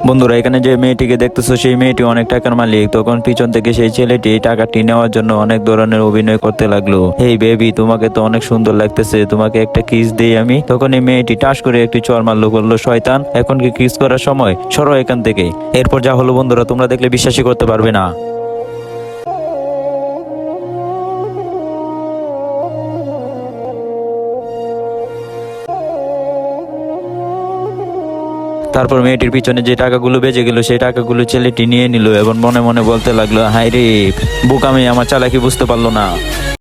বন্ধুরা, এখানে যে মেয়েটিকে দেখতেছো সেই মেয়েটি অনেক টাকার মালিক। তখন পিছন থেকে সেই ছেলেটি টাকাটি নেওয়ার জন্য অনেক ধরনের অভিনয় করতে লাগলো। হেই বেবি, তোমাকে তো অনেক সুন্দর লাগতেছে, তোমাকে একটা কিস দেই আমি। তখন এই মেয়েটি টাস করে একটি চর মারলো, বললো শয়তান, এখন কি কিস করার সময়? সরো এখান থেকে। এরপর যা হলো বন্ধুরা, তোমরা দেখলে বিশ্বাসই করতে পারবে না। তারপর মেয়েটির পিছনে যে টাকাগুলো বেঁচে গেল সেই টাকাগুলো ছেলেটি নিয়ে নিল এবং মনে মনে বলতে লাগলো, হায় রে বোকামি, আমার চালাকি বুঝতে পারলো না।